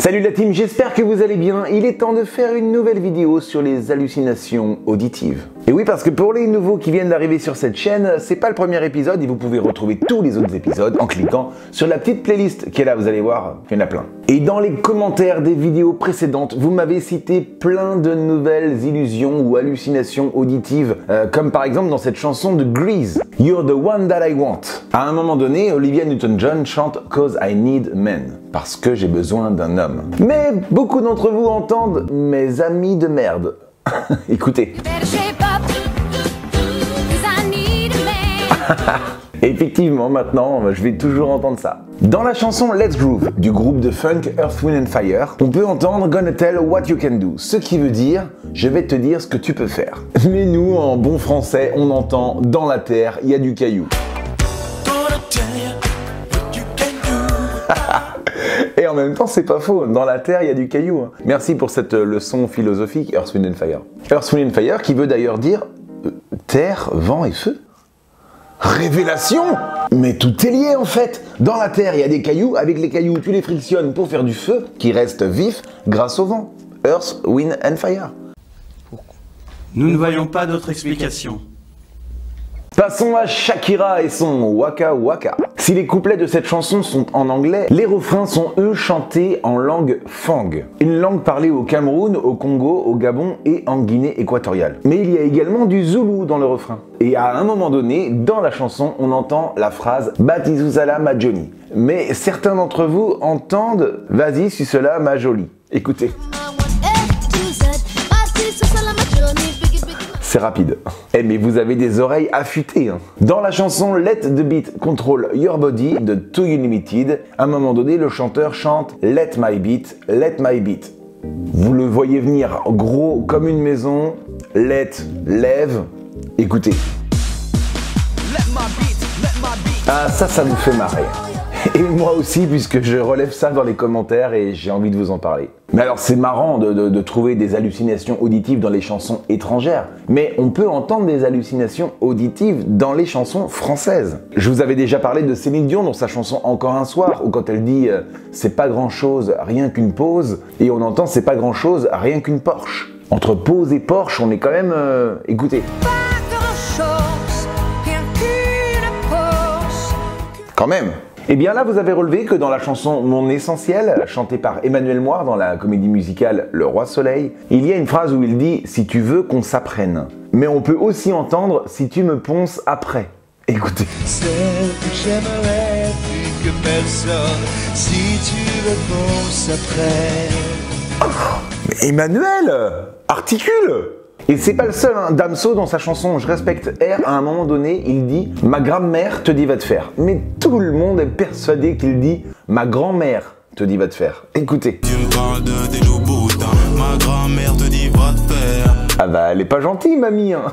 Salut la team, j'espère que vous allez bien. Il est temps de faire une nouvelle vidéo sur les hallucinations auditives. Et oui, parce que pour les nouveaux qui viennent d'arriver sur cette chaîne, c'est pas le premier épisode et vous pouvez retrouver tous les autres épisodes en cliquant sur la petite playlist qui est là, vous allez voir, il y en a plein. Et dans les commentaires des vidéos précédentes, vous m'avez cité plein de nouvelles illusions ou hallucinations auditives, comme par exemple dans cette chanson de Grease, You're the one that I want. À un moment donné, Olivia Newton-John chante Cause I need men, parce que j'ai besoin d'un homme. Mais beaucoup d'entre vous entendent mes amis de merde. Écoutez. Effectivement, maintenant, je vais toujours entendre ça. Dans la chanson Let's Groove du groupe de funk Earth, Wind & Fire, on peut entendre Gonna tell what you can do, ce qui veut dire je vais te dire ce que tu peux faire. Mais nous, en bon français, on entend dans la terre, il y a du caillou. Et en même temps, c'est pas faux, dans la terre, il y a du caillou. Merci pour cette leçon philosophique, Earth, Wind & Fire. Earth, Wind & Fire qui veut d'ailleurs dire terre, vent et feu. Révélation! Mais tout est lié en fait. Dans la terre, il y a des cailloux. Avec les cailloux, tu les frictionnes pour faire du feu qui reste vif grâce au vent. Earth, Wind & Fire. Nous ne voyons pas d'autre explication. Passons à Shakira et son Waka Waka. Si les couplets de cette chanson sont en anglais, les refrains sont eux chantés en langue fang, une langue parlée au Cameroun, au Congo, au Gabon et en Guinée équatoriale. Mais il y a également du zoulou dans le refrain. Et à un moment donné, dans la chanson, on entend la phrase Batizuzala ma Johnny. Mais certains d'entre vous entendent Vas-y suce-la ma jolie. Écoutez. C'est rapide. Eh mais vous avez des oreilles affûtées. Dans la chanson Let the Beat Control Your Body de Too Unlimited, à un moment donné, le chanteur chante Let my beat, let my beat. Vous le voyez venir gros comme une maison. Let, lève. Écoutez. Ah ça vous fait marrer. Et moi aussi, puisque je relève ça dans les commentaires et j'ai envie de vous en parler. Mais alors c'est marrant de trouver des hallucinations auditives dans les chansons étrangères, mais on peut entendre des hallucinations auditives dans les chansons françaises. Je vous avais déjà parlé de Céline Dion dans sa chanson Encore un soir, où quand elle dit c'est pas grand chose, rien qu'une pause, et on entend c'est pas grand chose, rien qu'une Porsche. Entre pause et Porsche, on est quand même... écoutez. Quand même. Et bien là, vous avez relevé que dans la chanson Mon Essentiel, chantée par Emmanuel Moir dans la comédie musicale Le Roi Soleil, il y a une phrase où il dit « Si tu veux qu'on s'apprenne ». Mais on peut aussi entendre « Si tu me ponces après ». Écoutez. Celle que j'aimerais plus que personne, si tu me ponces après. Oh, mais Emmanuel, articule! Et c'est pas le seul, hein. Damso dans sa chanson Je respecte R, à un moment donné, il dit « Ma grand-mère te dit va te faire ». Mais tout le monde est persuadé qu'il dit « Ma grand-mère te dit va te faire ». Écoutez. Tu me parles de tes loups boutins, ma grand-mère te dit va te faire. Ah bah elle est pas gentille mamie hein.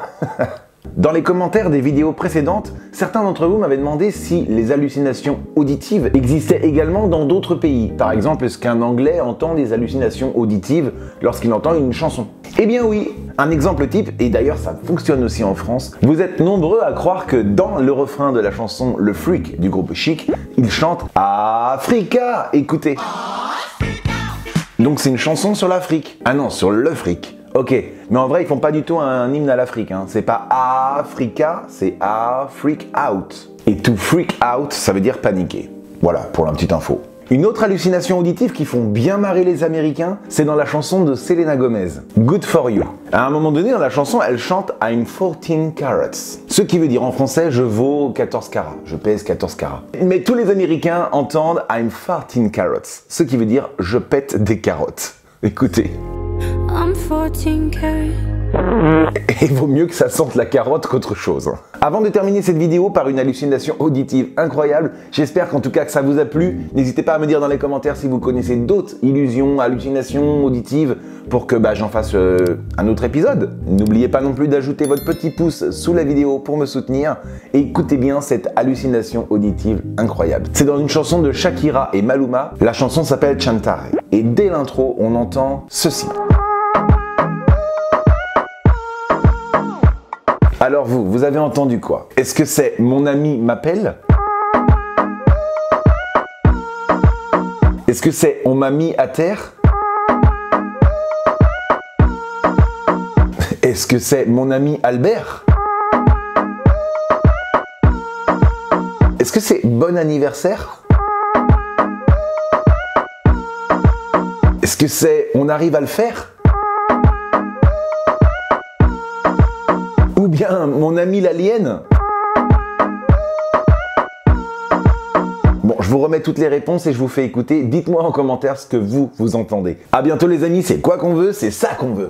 Dans les commentaires des vidéos précédentes, certains d'entre vous m'avaient demandé si les hallucinations auditives existaient également dans d'autres pays. Par exemple, est-ce qu'un Anglais entend des hallucinations auditives lorsqu'il entend une chanson? Eh bien oui, un exemple type, et d'ailleurs ça fonctionne aussi en France, vous êtes nombreux à croire que dans le refrain de la chanson Le Freak du groupe Chic, il chante Africa, écoutez. Donc c'est une chanson sur l'Afrique. Ah non, sur le fric. Ok, mais en vrai, ils font pas du tout un hymne à l'Afrique. Hein. C'est pas Africa, c'est freak out. Et to freak out, ça veut dire paniquer. Voilà, pour la petite info. Une autre hallucination auditive qui font bien marrer les Américains, c'est dans la chanson de Selena Gomez, Good For You. À un moment donné, dans la chanson, elle chante I'm 14 carats. Ce qui veut dire en français, je vaux 14 carats, je pèse 14 carats. Mais tous les Américains entendent I'm 14 carats, ce qui veut dire je pète des carottes. Écoutez. I'm 14 carats. Et il vaut mieux que ça sente la carotte qu'autre chose. Avant de terminer cette vidéo par une hallucination auditive incroyable, j'espère qu'en tout cas que ça vous a plu. N'hésitez pas à me dire dans les commentaires si vous connaissez d'autres illusions, hallucinations auditives pour que j'en fasse un autre épisode. N'oubliez pas non plus d'ajouter votre petit pouce sous la vidéo pour me soutenir. Et écoutez bien cette hallucination auditive incroyable. C'est dans une chanson de Shakira et Maluma. La chanson s'appelle Chantare. Et dès l'intro, on entend ceci. Alors vous avez entendu quoi? Est-ce que c'est mon ami m'appelle? Est-ce que c'est on m'a mis à terre? Est-ce que c'est mon ami Albert? Est-ce que c'est bon anniversaire? Est-ce que c'est on arrive à le faire? Ou bien mon ami l'alien? Bon, je vous remets toutes les réponses et je vous fais écouter. Dites-moi en commentaire ce que vous entendez. À bientôt les amis, c'est quoi qu'on veut, c'est ça qu'on veut.